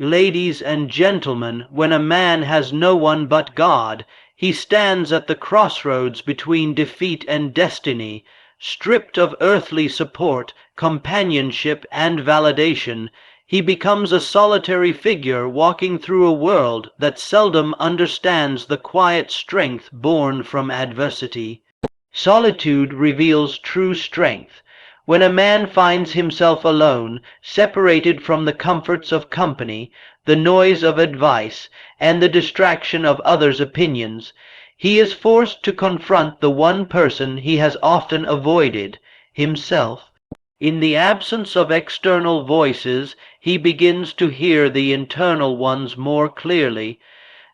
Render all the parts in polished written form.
Ladies and gentlemen, when a man has no one but God, he stands at the crossroads between defeat and destiny. Stripped of earthly support, companionship, and validation, he becomes a solitary figure walking through a world that seldom understands the quiet strength born from adversity. Solitude reveals true strength. When a man finds himself alone, separated from the comforts of company, the noise of advice, and the distraction of others' opinions, he is forced to confront the one person he has often avoided, himself. In the absence of external voices, he begins to hear the internal ones more clearly.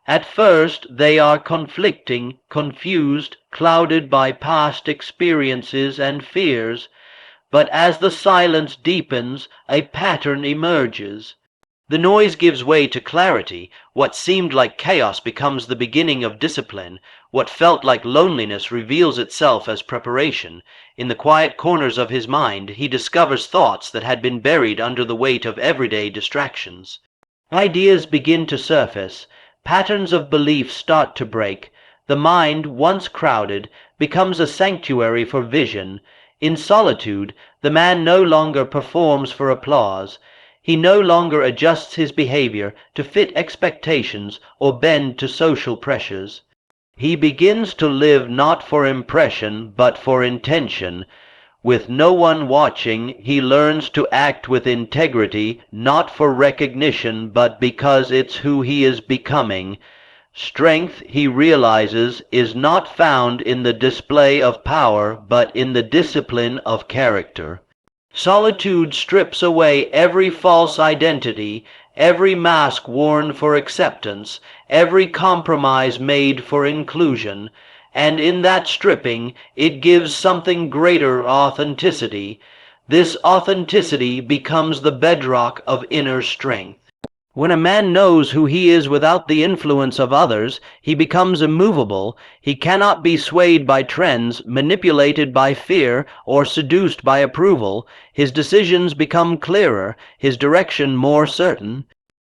At first they are conflicting, confused, clouded by past experiences and fears. But as the silence deepens, a pattern emerges. The noise gives way to clarity. What seemed like chaos becomes the beginning of discipline. What felt like loneliness reveals itself as preparation. In the quiet corners of his mind, he discovers thoughts that had been buried under the weight of everyday distractions. Ideas begin to surface. Patterns of belief start to break. The mind, once crowded, becomes a sanctuary for vision. In solitude, the man no longer performs for applause. He no longer adjusts his behavior to fit expectations or bend to social pressures. He begins to live not for impression, but for intention. With no one watching, he learns to act with integrity, not for recognition, but because it's who he is becoming. Strength, he realizes, is not found in the display of power, but in the discipline of character. Solitude strips away every false identity, every mask worn for acceptance, every compromise made for inclusion, and in that stripping it gives something greater authenticity. This authenticity becomes the bedrock of inner strength. When a man knows who he is without the influence of others, he becomes immovable. He cannot be swayed by trends, manipulated by fear, or seduced by approval. His decisions become clearer, his direction more certain.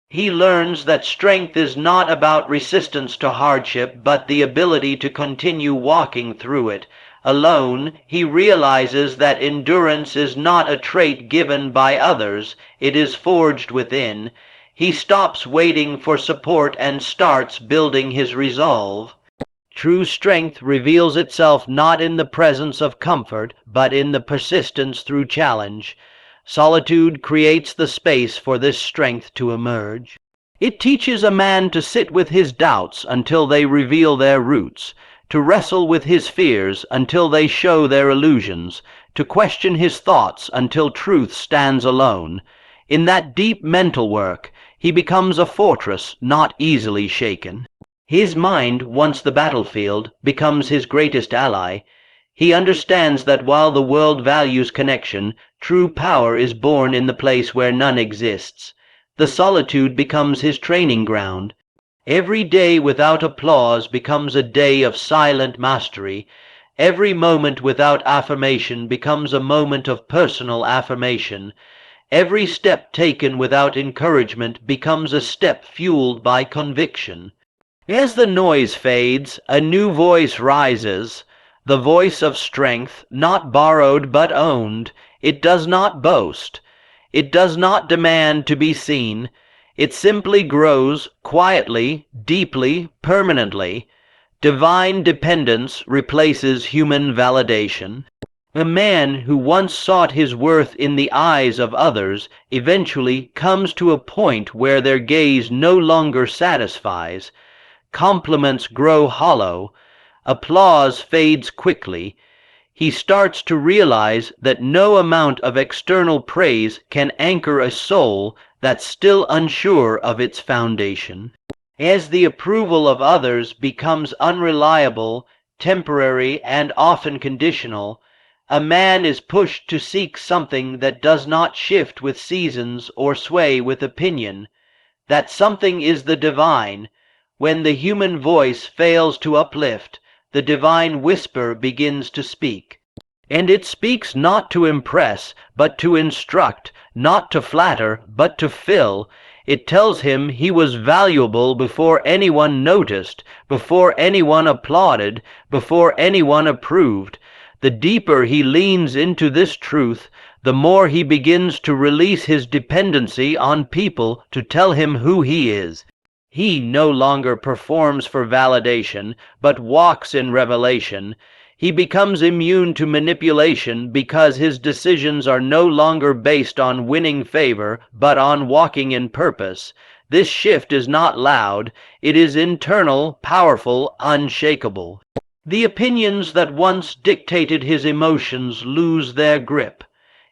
He learns that strength is not about resistance to hardship, but the ability to continue walking through it. Alone, he realizes that endurance is not a trait given by others, it is forged within. He stops waiting for support and starts building his resolve. True strength reveals itself not in the presence of comfort, but in the persistence through challenge. Solitude creates the space for this strength to emerge. It teaches a man to sit with his doubts until they reveal their roots, to wrestle with his fears until they show their illusions, to question his thoughts until truth stands alone. In that deep mental work, he becomes a fortress not easily shaken. His mind, once the battlefield, becomes his greatest ally. He understands that while the world values connection, true power is born in the place where none exists. The solitude becomes his training ground. Every day without applause becomes a day of silent mastery. Every moment without affirmation becomes a moment of personal affirmation. Every step taken without encouragement becomes a step fueled by conviction. As the noise fades, a new voice rises, the voice of strength, not borrowed but owned. It does not boast. It does not demand to be seen. It simply grows quietly, deeply, permanently. Divine dependence replaces human validation. A man who once sought his worth in the eyes of others eventually comes to a point where their gaze no longer satisfies. Compliments grow hollow. Applause fades quickly. He starts to realize that no amount of external praise can anchor a soul that's still unsure of its foundation. As the approval of others becomes unreliable, temporary, and often conditional, a man is pushed to seek something that does not shift with seasons or sway with opinion. That something is the divine. When the human voice fails to uplift, the divine whisper begins to speak. And it speaks not to impress, but to instruct, not to flatter, but to fill. It tells him he was valuable before anyone noticed, before anyone applauded, before anyone approved. The deeper he leans into this truth, the more he begins to release his dependency on people to tell him who he is. He no longer performs for validation, but walks in revelation. He becomes immune to manipulation because his decisions are no longer based on winning favor, but on walking in purpose. This shift is not loud. It is internal, powerful, unshakable. The opinions that once dictated his emotions lose their grip.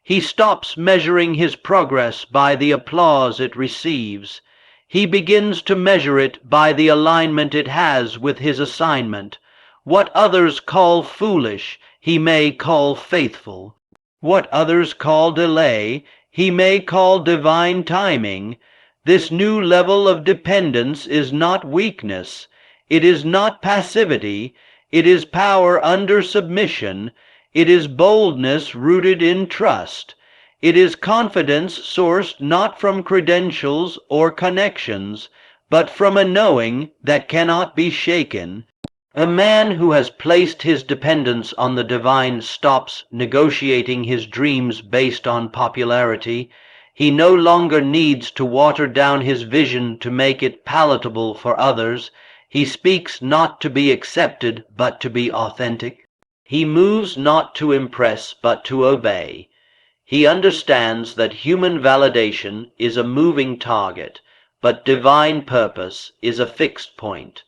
He stops measuring his progress by the applause it receives. He begins to measure it by the alignment it has with his assignment. What others call foolish, he may call faithful. What others call delay, he may call divine timing. This new level of dependence is not weakness. It is not passivity. It is power under submission. It is boldness rooted in trust. It is confidence sourced not from credentials or connections, but from a knowing that cannot be shaken. A man who has placed his dependence on the divine stops negotiating his dreams based on popularity. He no longer needs to water down his vision to make it palatable for others. He speaks not to be accepted, but to be authentic. He moves not to impress, but to obey. He understands that human validation is a moving target, but divine purpose is a fixed point.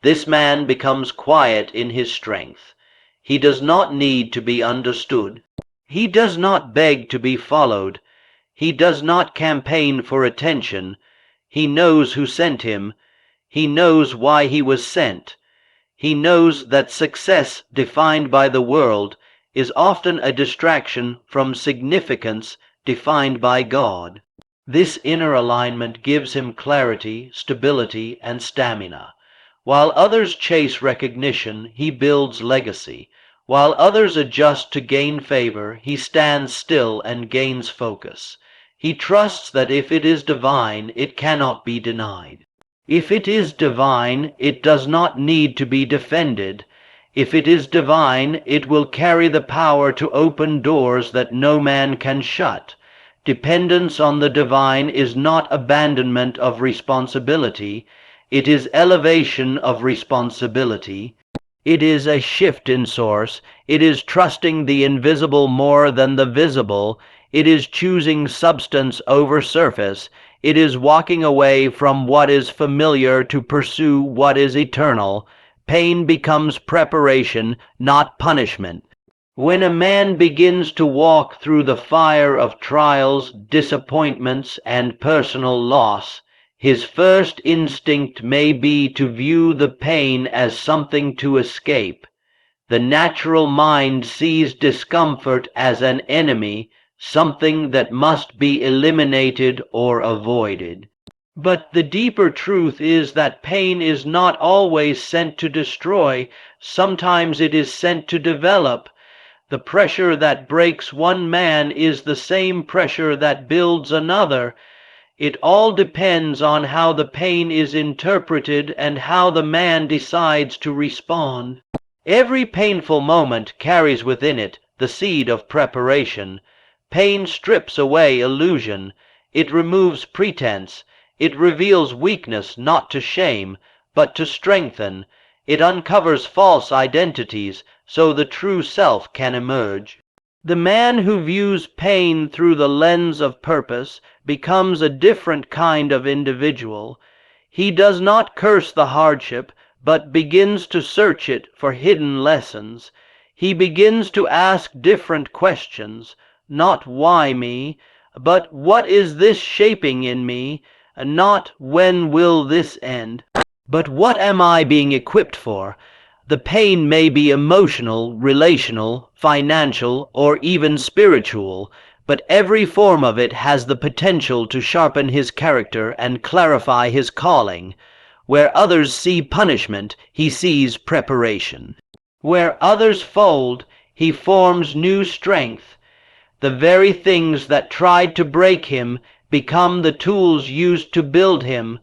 This man becomes quiet in his strength. He does not need to be understood. He does not beg to be followed. He does not campaign for attention. He knows who sent him. He knows why he was sent. He knows that success defined by the world is often a distraction from significance defined by God. This inner alignment gives him clarity, stability, and stamina. While others chase recognition, he builds legacy. While others adjust to gain favor, he stands still and gains focus. He trusts that if it is divine, it cannot be denied. If it is divine, it does not need to be defended. If it is divine, it will carry the power to open doors that no man can shut. Dependence on the divine is not abandonment of responsibility. It is elevation of responsibility. It is a shift in source. It is trusting the invisible more than the visible. It is choosing substance over surface. It is walking away from what is familiar to pursue what is eternal. Pain becomes preparation, not punishment. When a man begins to walk through the fire of trials, disappointments, and personal loss, his first instinct may be to view the pain as something to escape. The natural mind sees discomfort as an enemy, something that must be eliminated or avoided. But the deeper truth is that pain is not always sent to destroy. Sometimes it is sent to develop. The pressure that breaks one man is the same pressure that builds another. It all depends on how the pain is interpreted and how the man decides to respond. Every painful moment carries within it the seed of preparation. Pain strips away illusion. It removes pretense. It reveals weakness not to shame, but to strengthen. It uncovers false identities so the true self can emerge. The man who views pain through the lens of purpose becomes a different kind of individual. He does not curse the hardship, but begins to search it for hidden lessons. He begins to ask different questions, not why me, but what is this shaping in me, not when will this end, but what am I being equipped for. The pain may be emotional, relational, financial, or even spiritual, but every form of it has the potential to sharpen his character and clarify his calling. Where others see punishment, he sees preparation. Where others fold, he forms new strength. The very things that tried to break him become the tools used to build him.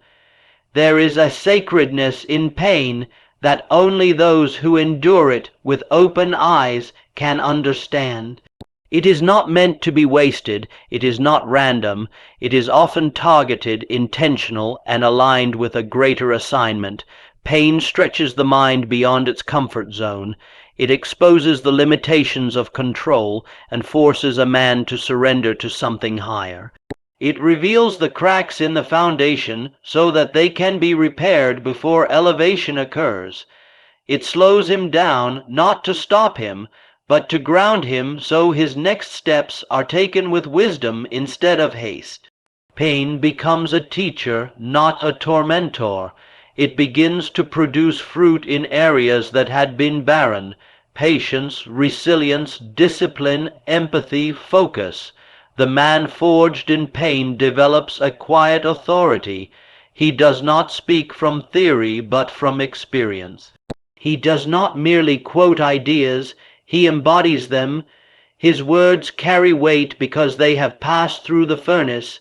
There is a sacredness in pain that only those who endure it with open eyes can understand. It is not meant to be wasted, it is not random, it is often targeted, intentional, and aligned with a greater assignment. Pain stretches the mind beyond its comfort zone. It exposes the limitations of control and forces a man to surrender to something higher. It reveals the cracks in the foundation so that they can be repaired before elevation occurs. It slows him down not to stop him, but to ground him so his next steps are taken with wisdom instead of haste. Pain becomes a teacher, not a tormentor. It begins to produce fruit in areas that had been barren: patience, resilience, discipline, empathy, focus. The man forged in pain develops a quiet authority. He does not speak from theory but from experience. He does not merely quote ideas, he embodies them. His words carry weight because they have passed through the furnace.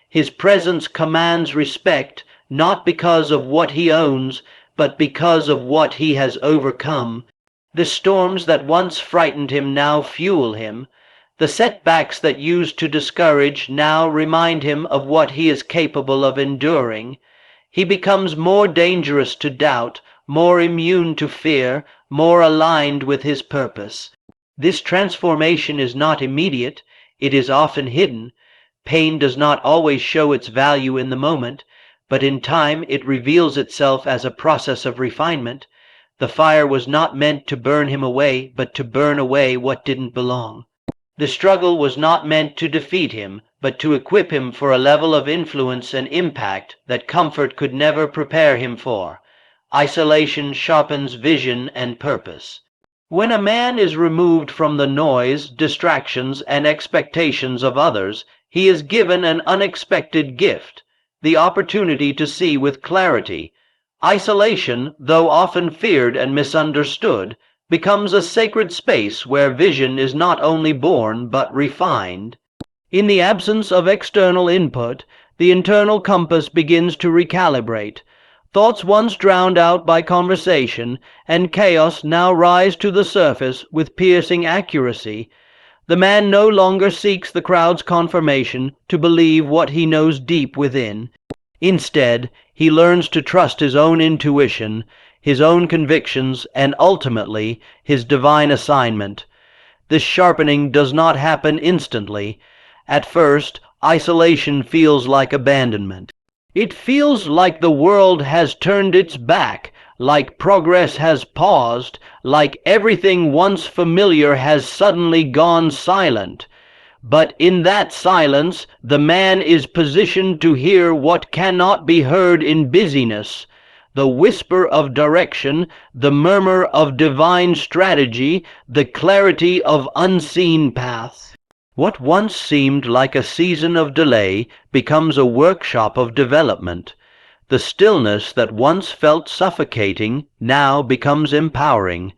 His presence commands respect, not because of what he owns, but because of what he has overcome. The storms that once frightened him now fuel him. The setbacks that used to discourage now remind him of what he is capable of enduring. He becomes more dangerous to doubt, more immune to fear, more aligned with his purpose. This transformation is not immediate, it is often hidden. Pain does not always show its value in the moment, but in time it reveals itself as a process of refinement. The fire was not meant to burn him away, but to burn away what didn't belong. The struggle was not meant to defeat him, but to equip him for a level of influence and impact that comfort could never prepare him for. Isolation sharpens vision and purpose. When a man is removed from the noise, distractions, and expectations of others, he is given an unexpected gift, the opportunity to see with clarity. Isolation, though often feared and misunderstood, becomes a sacred space where vision is not only born but refined. In the absence of external input, the internal compass begins to recalibrate. Thoughts once drowned out by conversation and chaos now rise to the surface with piercing accuracy. The man no longer seeks the crowd's confirmation to believe what he knows deep within. Instead, he learns to trust his own intuition, his own convictions, and ultimately his divine assignment. This sharpening does not happen instantly. At first, isolation feels like abandonment. It feels like the world has turned its back, like progress has paused, like everything once familiar has suddenly gone silent. But in that silence, the man is positioned to hear what cannot be heard in busyness: the whisper of direction, the murmur of divine strategy, the clarity of unseen paths. What once seemed like a season of delay becomes a workshop of development. The stillness that once felt suffocating now becomes empowering.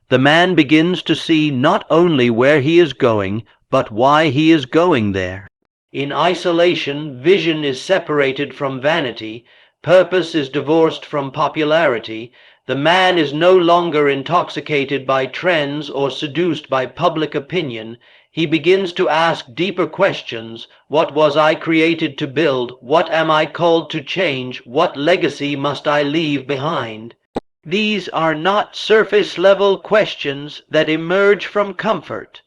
The man begins to see not only where he is going, but why he is going there. In isolation, vision is separated from vanity, purpose is divorced from popularity. The man is no longer intoxicated by trends or seduced by public opinion. He begins to ask deeper questions. What was I created to build? What am I called to change? What legacy must I leave behind? These are not surface-level questions that emerge from comfort.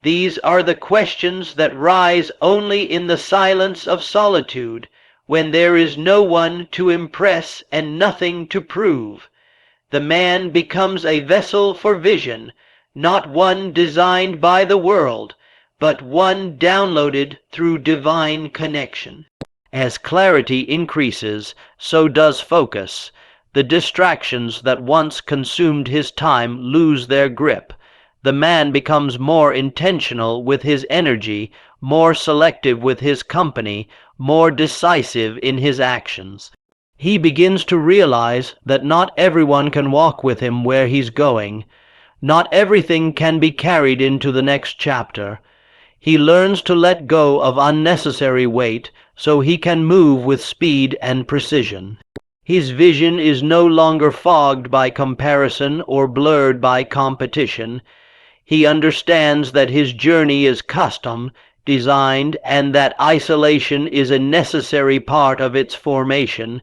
These are the questions that rise only in the silence of solitude, when there is no one to impress and nothing to prove. The man becomes a vessel for vision, not one designed by the world, but one downloaded through divine connection. As clarity increases, so does focus. The distractions that once consumed his time lose their grip. The man becomes more intentional with his energy, more selective with his company, more decisive in his actions. He begins to realize that not everyone can walk with him where he's going. Not everything can be carried into the next chapter. He learns to let go of unnecessary weight, so he can move with speed and precision. His vision is no longer fogged by comparison or blurred by competition. He understands that his journey is custom, designed, and that isolation is a necessary part of its formation.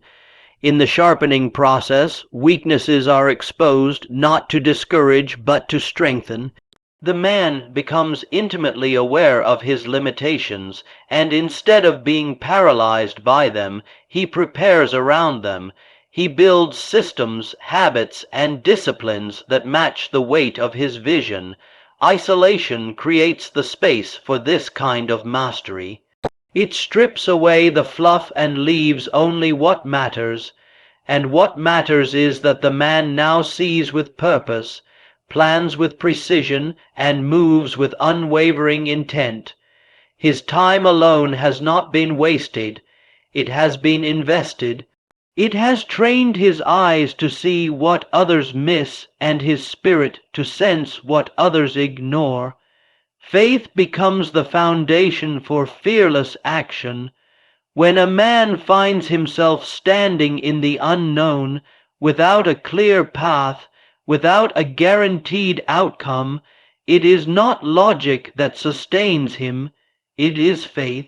In the sharpening process, weaknesses are exposed not to discourage but to strengthen. The man becomes intimately aware of his limitations, and instead of being paralyzed by them, he prepares around them. He builds systems, habits, and disciplines that match the weight of his vision. Isolation creates the space for this kind of mastery. It strips away the fluff and leaves only what matters, and what matters is that the man now sees with purpose, plans with precision, and moves with unwavering intent. His time alone has not been wasted, it has been invested. It has trained his eyes to see what others miss and his spirit to sense what others ignore. Faith becomes the foundation for fearless action. When a man finds himself standing in the unknown, without a clear path, without a guaranteed outcome, it is not logic that sustains him, it is faith.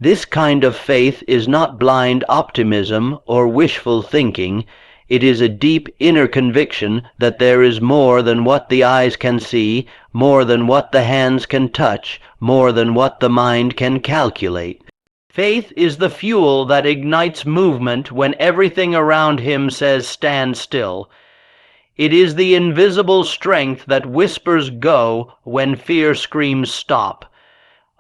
This kind of faith is not blind optimism or wishful thinking. It is a deep inner conviction that there is more than what the eyes can see, more than what the hands can touch, more than what the mind can calculate. Faith is the fuel that ignites movement when everything around him says stand still. It is the invisible strength that whispers go when fear screams stop.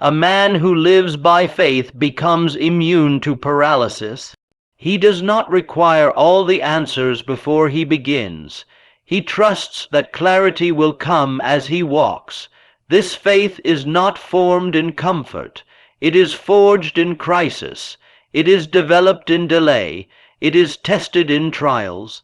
A man who lives by faith becomes immune to paralysis. He does not require all the answers before he begins. He trusts that clarity will come as he walks. This faith is not formed in comfort. It is forged in crisis. It is developed in delay. It is tested in trials.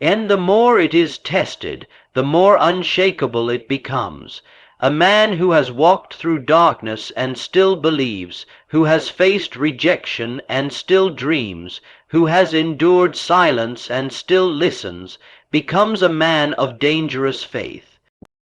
And the more it is tested, the more unshakable it becomes. A man who has walked through darkness and still believes, who has faced rejection and still dreams, who has endured silence and still listens, becomes a man of dangerous faith.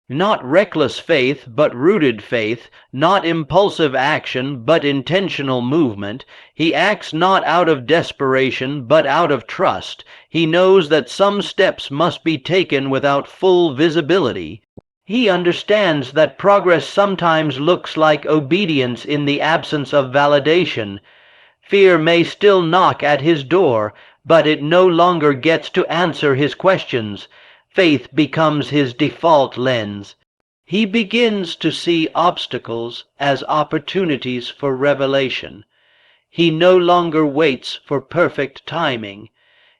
Not reckless faith, but rooted faith, not impulsive action, but intentional movement. He acts not out of desperation, but out of trust. He knows that some steps must be taken without full visibility. He understands that progress sometimes looks like obedience in the absence of validation. Fear may still knock at his door, but it no longer gets to answer his questions. Faith becomes his default lens. He begins to see obstacles as opportunities for revelation. He no longer waits for perfect timing.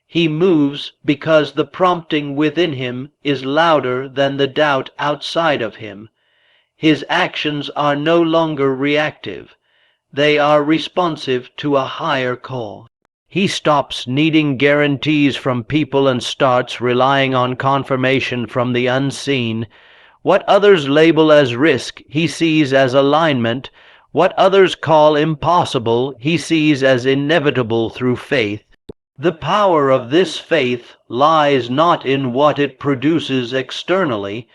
He moves because the prompting within him is louder than the doubt outside of him. His actions are no longer reactive. They are responsive to a higher call. He stops needing guarantees from people and starts relying on confirmation from the unseen. What others label as risk, he sees as alignment. What others call impossible, he sees as inevitable through faith. The power of this faith lies not in what it produces externally,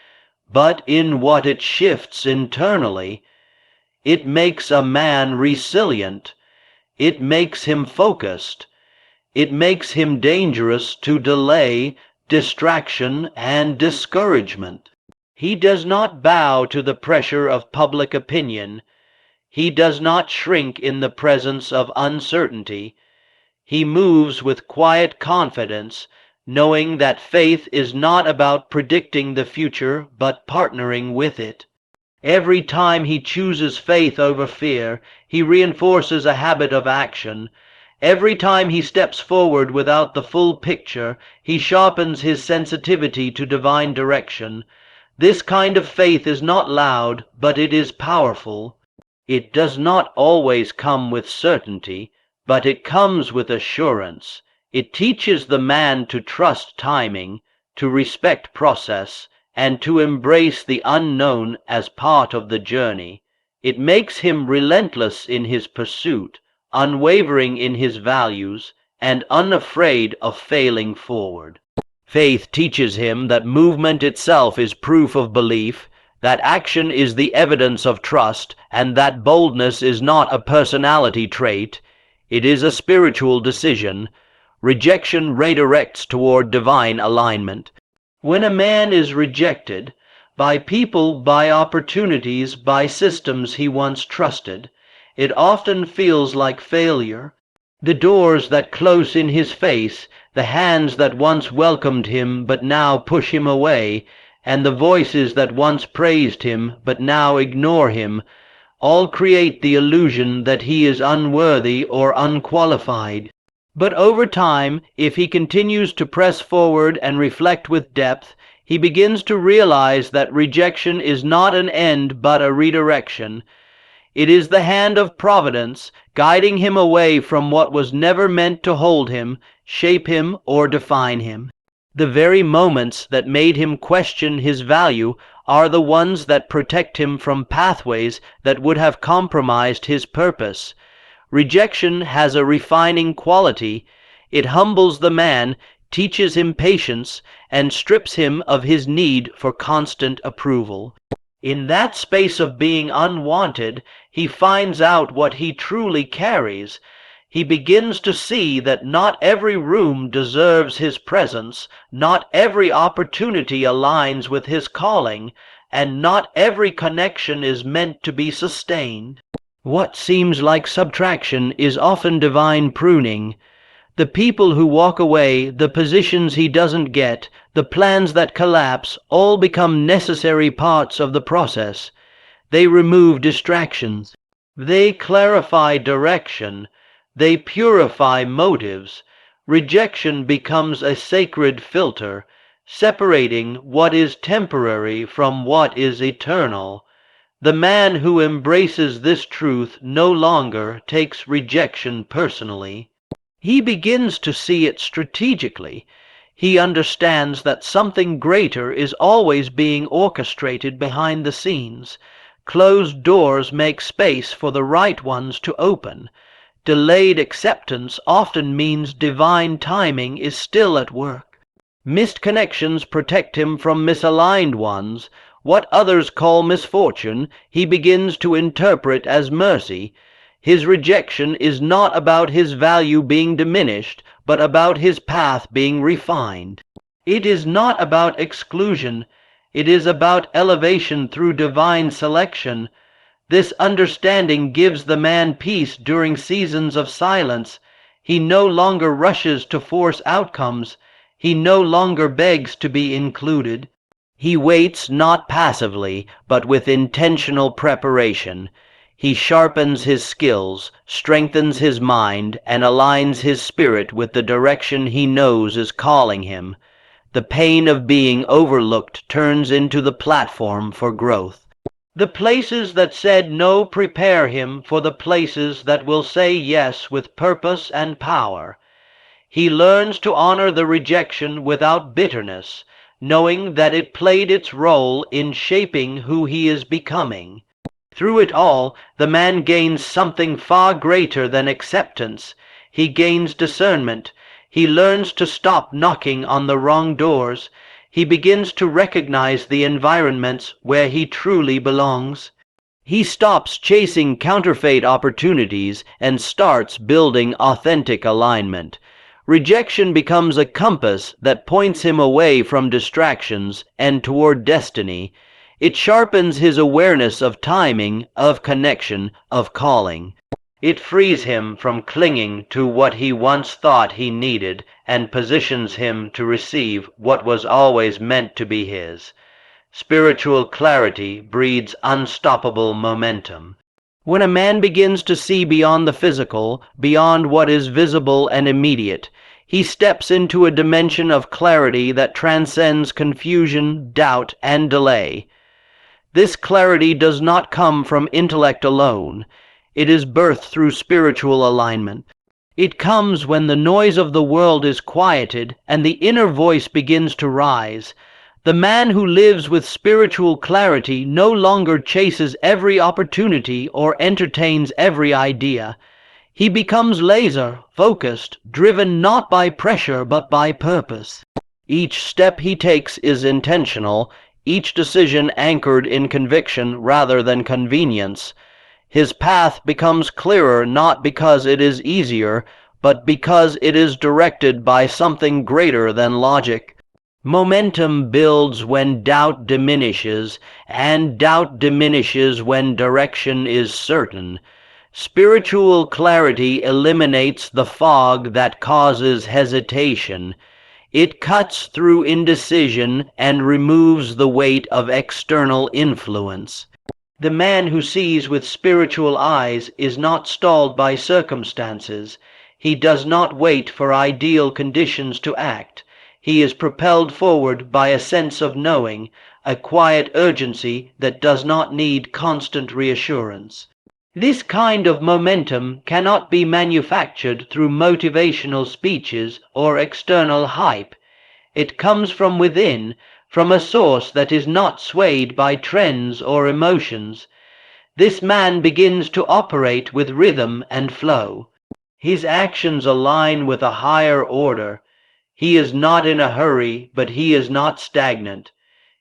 but in what it shifts internally. It makes a man resilient. It makes him focused. It makes him dangerous to delay, distraction, and discouragement. He does not bow to the pressure of public opinion. He does not shrink in the presence of uncertainty. He moves with quiet confidence, knowing that faith is not about predicting the future, but partnering with it. Every time he chooses faith over fear, he reinforces a habit of action. Every time he steps forward without the full picture, he sharpens his sensitivity to divine direction. This kind of faith is not loud, but it is powerful. It does not always come with certainty, but it comes with assurance. It teaches the man to trust timing, to respect process, and to embrace the unknown as part of the journey. It makes him relentless in his pursuit, unwavering in his values, and unafraid of failing forward. Faith teaches him that movement itself is proof of belief, that action is the evidence of trust, and that boldness is not a personality trait. It is a spiritual decision. Rejection redirects toward divine alignment. When a man is rejected, by people, by opportunities, by systems he once trusted, it often feels like failure. The doors that close in his face, the hands that once welcomed him but now push him away, and the voices that once praised him but now ignore him, all create the illusion that he is unworthy or unqualified. But over time, if he continues to press forward and reflect with depth, he begins to realize that rejection is not an end but a redirection. It is the hand of providence guiding him away from what was never meant to hold him, shape him, or define him. The very moments that made him question his value are the ones that protect him from pathways that would have compromised his purpose. Rejection has a refining quality. It humbles the man, teaches him patience, and strips him of his need for constant approval. In that space of being unwanted, he finds out what he truly carries. He begins to see that not every room deserves his presence, not every opportunity aligns with his calling, and not every connection is meant to be sustained. What seems like subtraction is often divine pruning. The people who walk away, the positions he doesn't get, the plans that collapse, all become necessary parts of the process. They remove distractions. They clarify direction. They purify motives. Rejection becomes a sacred filter, separating what is temporary from what is eternal. The man who embraces this truth no longer takes rejection personally. He begins to see it strategically. He understands that something greater is always being orchestrated behind the scenes. Closed doors make space for the right ones to open. Delayed acceptance often means divine timing is still at work. Missed connections protect him from misaligned ones. What others call misfortune, he begins to interpret as mercy. His rejection is not about his value being diminished, but about his path being refined. It is not about exclusion. It is about elevation through divine selection. This understanding gives the man peace during seasons of silence. He no longer rushes to force outcomes. He no longer begs to be included. He waits not passively, but with intentional preparation. He sharpens his skills, strengthens his mind, and aligns his spirit with the direction he knows is calling him. The pain of being overlooked turns into the platform for growth. The places that said no prepare him for the places that will say yes with purpose and power. He learns to honor the rejection without bitterness, knowing that it played its role in shaping who he is becoming. Through it all, the man gains something far greater than acceptance. He gains discernment. He learns to stop knocking on the wrong doors. He begins to recognize the environments where he truly belongs. He stops chasing counterfeit opportunities and starts building authentic alignment. Rejection becomes a compass that points him away from distractions and toward destiny. It sharpens his awareness of timing, of connection, of calling. It frees him from clinging to what he once thought he needed and positions him to receive what was always meant to be his. Spiritual clarity breeds unstoppable momentum. When a man begins to see beyond the physical, beyond what is visible and immediate, he steps into a dimension of clarity that transcends confusion, doubt, and delay. This clarity does not come from intellect alone. It is birthed through spiritual alignment. It comes when the noise of the world is quieted and the inner voice begins to rise. The man who lives with spiritual clarity no longer chases every opportunity or entertains every idea. He becomes laser-focused, driven not by pressure but by purpose. Each step he takes is intentional, each decision anchored in conviction rather than convenience. His path becomes clearer not because it is easier, but because it is directed by something greater than logic. Momentum builds when doubt diminishes, and doubt diminishes when direction is certain. Spiritual clarity eliminates the fog that causes hesitation. It cuts through indecision and removes the weight of external influence. The man who sees with spiritual eyes is not stalled by circumstances. He does not wait for ideal conditions to act. He is propelled forward by a sense of knowing, a quiet urgency that does not need constant reassurance. This kind of momentum cannot be manufactured through motivational speeches or external hype. It comes from within, from a source that is not swayed by trends or emotions. This man begins to operate with rhythm and flow. His actions align with a higher order. He is not in a hurry, but he is not stagnant.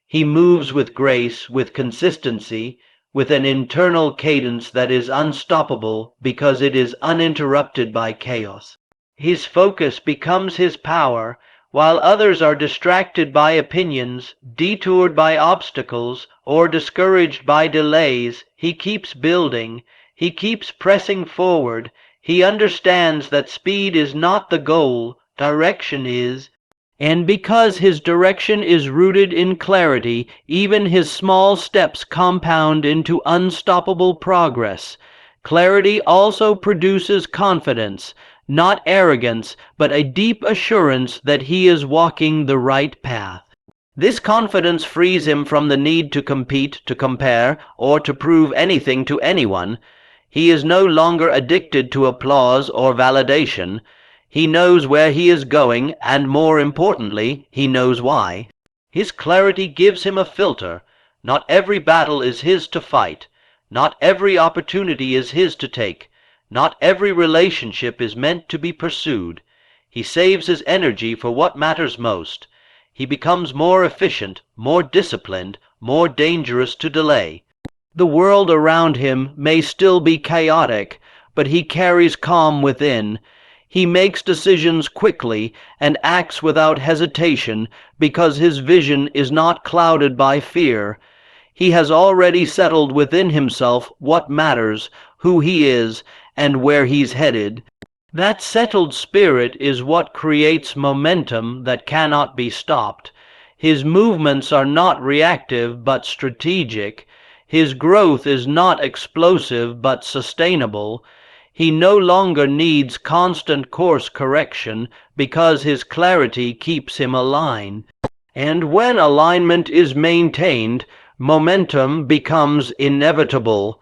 He moves with grace, with consistency, with an internal cadence that is unstoppable because it is uninterrupted by chaos. His focus becomes his power, while others are distracted by opinions, detoured by obstacles, or discouraged by delays. He keeps building, he keeps pressing forward. He understands that speed is not the goal, direction is. And because his direction is rooted in clarity, even his small steps compound into unstoppable progress. Clarity also produces confidence, not arrogance, but a deep assurance that he is walking the right path. This confidence frees him from the need to compete, to compare, or to prove anything to anyone. He is no longer addicted to applause or validation. He knows where he is going, and more importantly, he knows why. His clarity gives him a filter. Not every battle is his to fight. Not every opportunity is his to take. Not every relationship is meant to be pursued. He saves his energy for what matters most. He becomes more efficient, more disciplined, more dangerous to delay. The world around him may still be chaotic, but he carries calm within. He makes decisions quickly and acts without hesitation because his vision is not clouded by fear. He has already settled within himself what matters, who he is, and where he's headed. That settled spirit is what creates momentum that cannot be stopped. His movements are not reactive but strategic. His growth is not explosive but sustainable. He no longer needs constant course correction because his clarity keeps him aligned. And when alignment is maintained, momentum becomes inevitable.